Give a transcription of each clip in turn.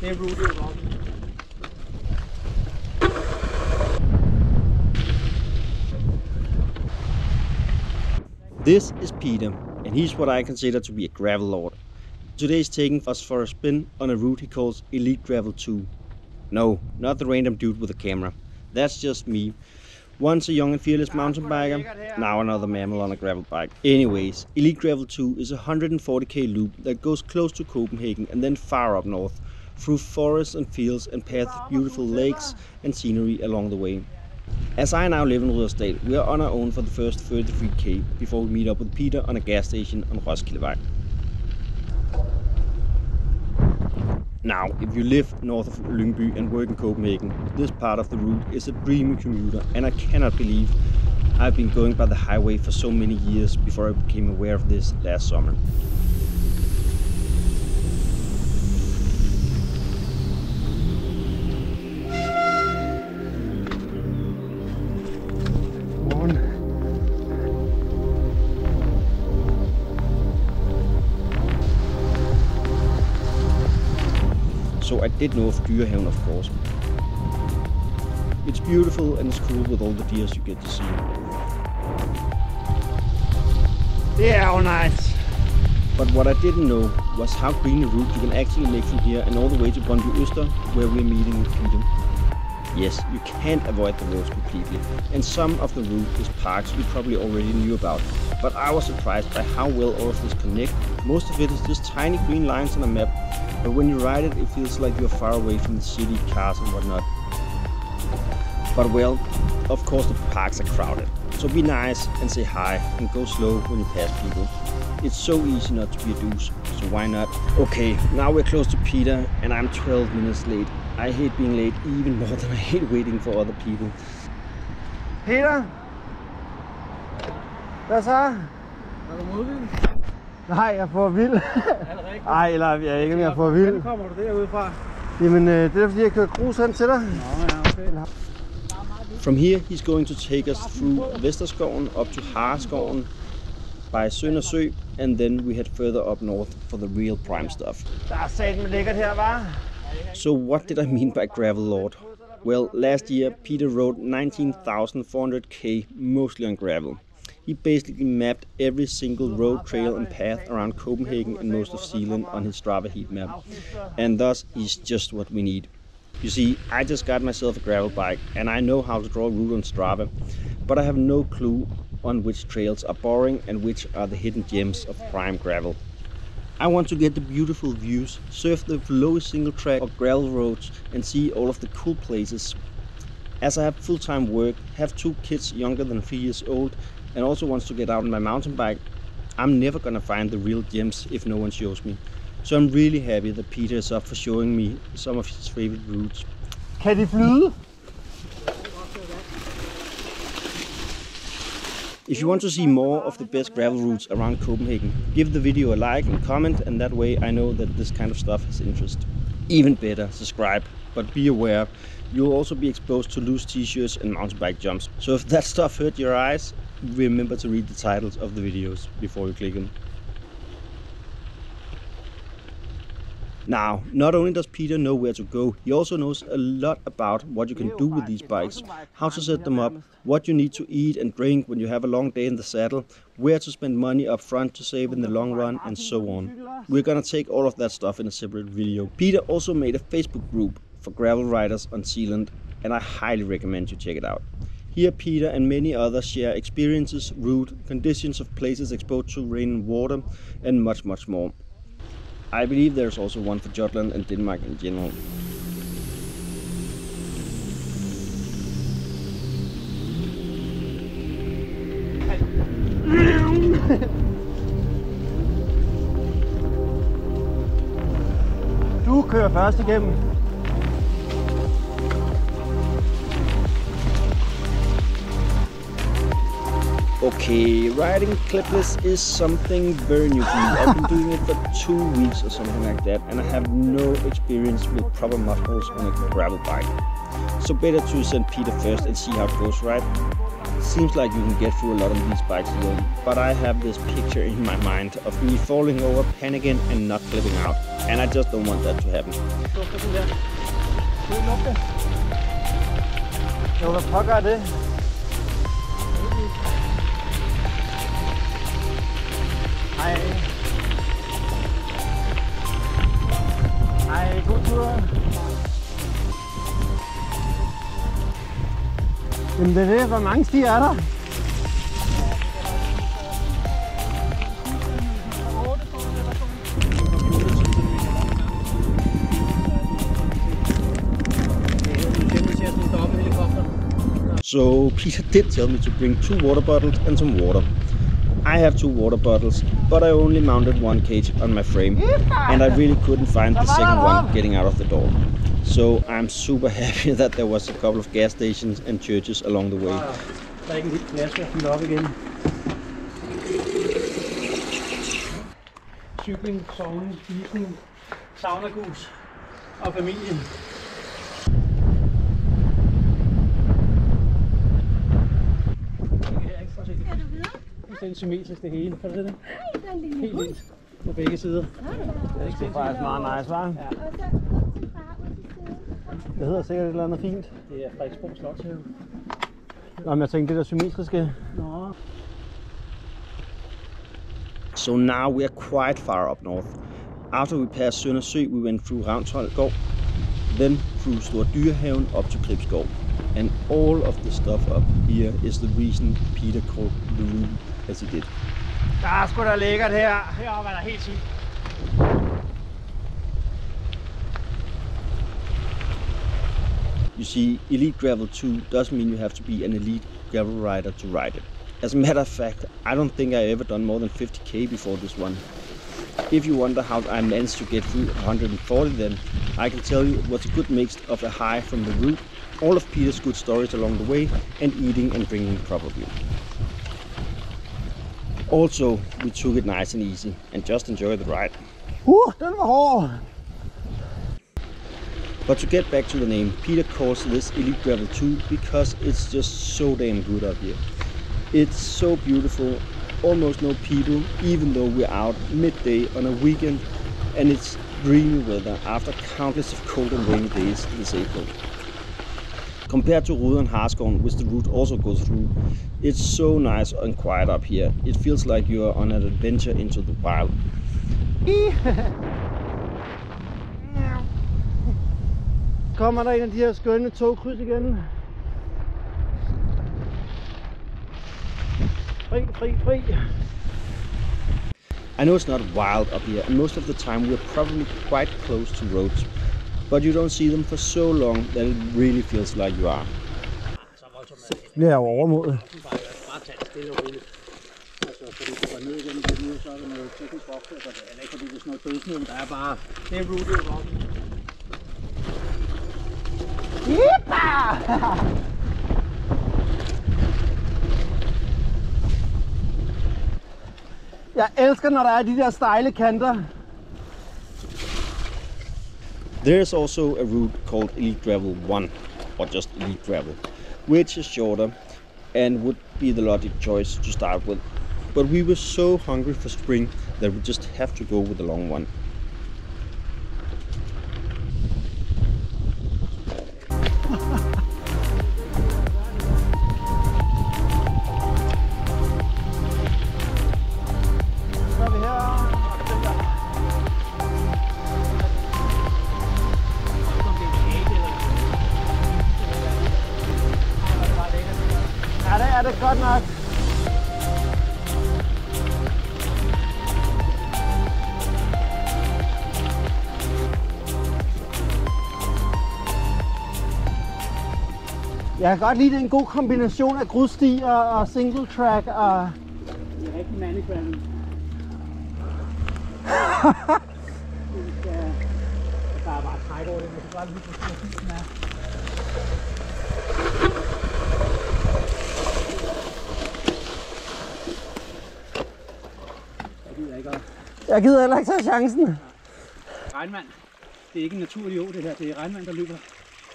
same route around. This is Peter, and he's what I consider to be a gravel lord. Today he's taking us for a spin on a route he calls Elite Gravel 2. No, not the random dude with a camera. That's just me. Once a young and fearless mountain biker, now another mammal on a gravel bike. Anyways, Elite Gravel 2 is a 140k loop that goes close to Copenhagen and then far up north, through forests and fields and past beautiful lakes and scenery along the way. As I now live in Rudersdal, we are on our own for the first 33k before we meet up with Peter on a gas station on Roskildevej. Now, if you live north of Lyngby and work in Copenhagen, this part of the route is a dreamy commuter, and I cannot believe I've been going by the highway for so many years before I became aware of this last summer. So I did know of Dyrehaven, of course. It's beautiful and it's cool with all the deers you get to see. Yeah, oh nice. But what I didn't know was how green a route you can actually make from here and all the way to Brøndby Øster, where we're meeting with Peter. Yes, you can't avoid the roads completely, and some of the route is parks you probably already knew about. But I was surprised by how well all of this connect. Most of it is just tiny green lines on a map, but when you ride it, it feels like you're far away from the city, cars and whatnot. But well, of course the parks are crowded, so be nice and say hi and go slow when you pass people. It's so easy not to be a douche, so why not? Okay, now we're close to Peter and I'm 12 minutes late. I hate being late even more than I hate waiting for other people. Peter? Hvad så? Er du modvild? Nej, jeg er for vild. Er det rigtigt? Ej, eller jeg er ikke, om jeg er for vild. Hvordan kommer du derude fra? Jamen, det er fordi jeg kører grus hen til dig. Nå, ja, okay. From here, he's going to take us through Vesterskoven up to Hareskoven by Søndersø, and then we head further up north for the real prime stuff. Der er satme lækkert her, hva'? So what did I mean by gravel lord? Well, last year Peter rode 19,400k mostly on gravel. He basically mapped every single road, trail and path around Copenhagen and most of Zealand on his Strava heat map. And thus he's just what we need. You see, I just got myself a gravel bike and I know how to draw a route on Strava, but I have no clue on which trails are boring and which are the hidden gems of prime gravel. I want to get the beautiful views, surf the lowest single track of gravel roads and see all of the cool places. As I have full-time work, have 2 kids younger than 3 years old and also wants to get out on my mountain bike, I'm never gonna find the real gems if no one shows me. So I'm really happy that Peter is up for showing me some of his favorite routes. Kan de flyde? If you want to see more of the best gravel routes around Copenhagen, give the video a like and comment, and that way I know that this kind of stuff has interest. Even better, subscribe, but be aware, you'll also be exposed to loose t-shirts and mountain bike jumps. So if that stuff hurt your eyes, remember to read the titles of the videos before you click them. Now, not only does Peter know where to go, he also knows a lot about what you can do with these bikes, how to set them up, what you need to eat and drink when you have a long day in the saddle, where to spend money up front to save in the long run, and so on. We're gonna take all of that stuff in a separate video. Peter also made a Facebook group for gravel riders on Zealand, and I highly recommend you check it out. Here Peter and many others share experiences, route, conditions of places exposed to rain and water, and much, much more. I believe there's also one for Jutland and Denmark in general. Du kører først igennem. Okay, riding clipless is something very new to me. I've been doing it for 2 weeks or something like that, and I have no experience with proper muscles on a gravel bike. So better to send Peter first and see how it goes, right? Seems like you can get through a lot of these bikes alone, but I have this picture in my mind of me falling over, panicking and not flipping out, and I just don't want that to happen. Jo, hvad pokker er det? Hej. Hej, god tur. Jamen det er det. Hvor mange stier er der? So Peter did tell me to bring 2 water bottles and some water. I have 2 water bottles, but I only mounted 1 cage on my frame, and I really couldn't find the second one getting out of the door. So I'm super happy that there was a couple of gas stations and churches along the way. Der er ikke en lille flaske at fylde op igen. Cykling, sovning, spisning, saunagus og familien. Det er symmetrisk det hele, kan du se det? Helt vildt på begge sider. Det er faktisk meget nice, hva'? Ja. Det hedder sikkert et eller andet fint. Det er Frederiksborg Slotshave. Nå, men jeg tænkte det der symmetriske. Nå. So now we are quite far up north. After we passed Søndersø, we went through Ravnsholm, then through Store Dyrehaven up to Gribskov. And all of the stuff up here is the reason Peter called the route as he did. Der er sgu da lækkert her. Heroppe er der helt sygt. You see, Elite Gravel 2 doesn't mean you have to be an elite gravel rider to ride it. As a matter of fact, I don't think I ever done more than 50k before this one. If you wonder how I managed to get through 140 then, I can tell you it was a good mix of a high from the route, all of Peter's good stories along the way, and eating and drinking properly. Also, we took it nice and easy and just enjoyed the ride. Den var hård! But to get back to the name, Peter calls this Elite Gravel 2 because it's just so damn good up here. It's so beautiful, almost no people, even though we're out midday on a weekend, and it's dreamy weather after countless of cold and rainy days this April. Compared to Rude and Harskoven, which the route also goes through, it's so nice and quiet up here. It feels like you are on an adventure into the wild. Kommer der en af de her skønne togkryds igen? Fri. I know it's not wild up here, and most of the time we're probably quite close to roads, but you don't see them for so long that it really feels like you are. Det er jo overmodet. Bare tag det stille og roligt. Altså, fordi du går ned igennem det nu, så er der noget teknisk opført, eller ikke fordi det er sådan noget dødsnum, der er bare, det er rooted rock. Jeg elsker, når der er de der stejle kanter. There is also a route called Elite Gravel 1, or just Elite Gravel, which is shorter and would be the logic choice to start with. But we were so hungry for spring that we just have to go with the long one. Ja, det er godt nok. Jeg kan godt lide, det er en god kombination af grussti og single track og... Det er rigtig mannegravel. Der er bare træk over det, men det er bare lige på fisen her. Jeg gider heller ikke tage chancen. Regnvand. Det er ikke en naturlig å, det her. Det er regnvand, der løber.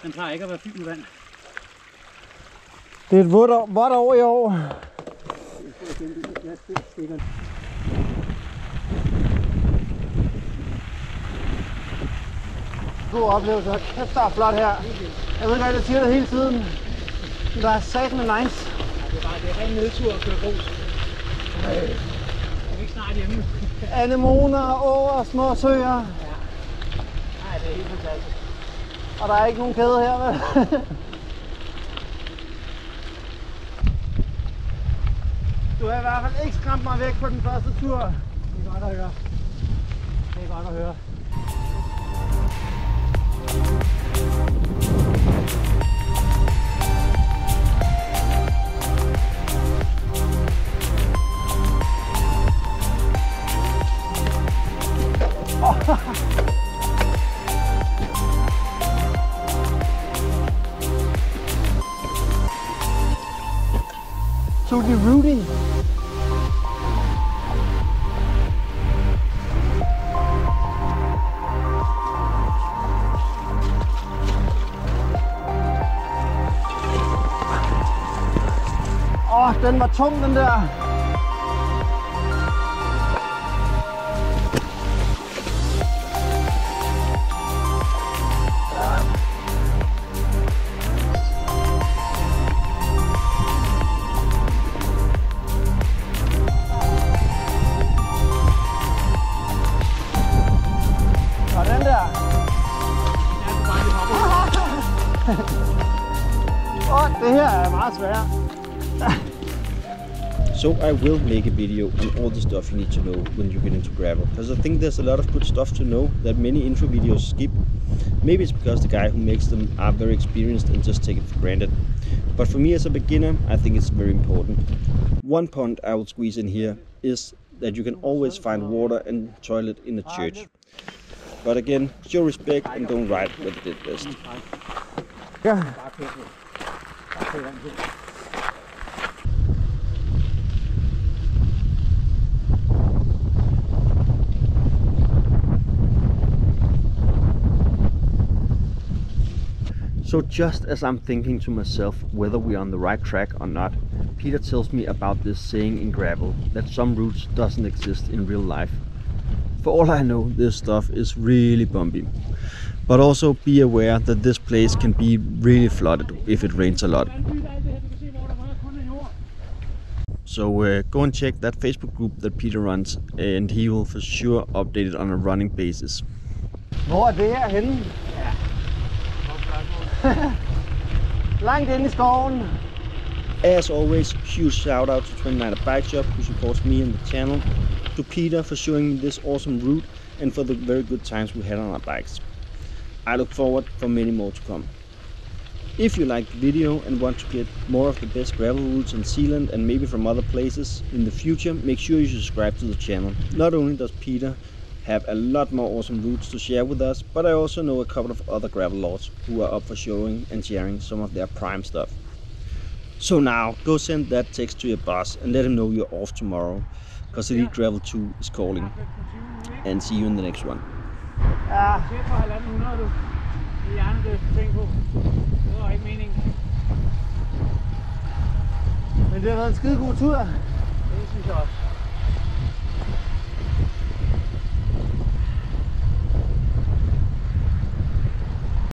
Den plejer ikke at være fyldt med vand. Det er et vådt år i år. God oplevelse. Kæft, der er flot her. Jeg ved ikke, jeg siger det hele tiden. Men der er sat med nice. Det er ren nedtur at køre grus. Jeg er ikke snart hjemme. Anemoner, åer, små søer. Ja. Nej, det er helt fantastisk. Og der er ikke nogen kæde her, vel? Du har i hvert fald ikke skræmt mig væk på den første tur. Det er godt at høre. Det er godt at høre. Tutti Rudy. Den var tung, den der. Og den der. Det her er meget svært. So I will make a video on all the stuff you need to know when you get into gravel, because I think there's a lot of good stuff to know that many intro videos skip. Maybe it's because the guy who makes them are very experienced and just take it for granted. But for me as a beginner, I think it's very important. One point I will squeeze in here is that you can always find water and toilet in a church. But again, show respect and don't ride with the dead best. Ja. So just as I'm thinking to myself whether we're on the right track or not, Peter tells me about this saying in gravel that some routes doesn't exist in real life. For all I know, this stuff is really bumpy. But also be aware that this place can be really flooded if it rains a lot. So go and check that Facebook group that Peter runs, and he will for sure update it on a running basis. Hvor er det her henne? Langt inde i skoven. As always, huge shout out to 29 Bike Shop who supports me and the channel, to Peter for showing me this awesome route and for the very good times we had on our bikes. I look forward for many more to come. If you like the video and want to get more of the best gravel routes in Zealand and maybe from other places in the future, make sure you subscribe to the channel. Not only does Peter have a lot more awesome routes to share with us, but I also know a couple of other gravel lords who are up for showing and sharing some of their prime stuff. So now, go send that text to your boss and let him know you're off tomorrow, because Elite Gravel 2 is calling. And see you in the next one. Ja. Men det har været en skide god tur. Det synes jeg også.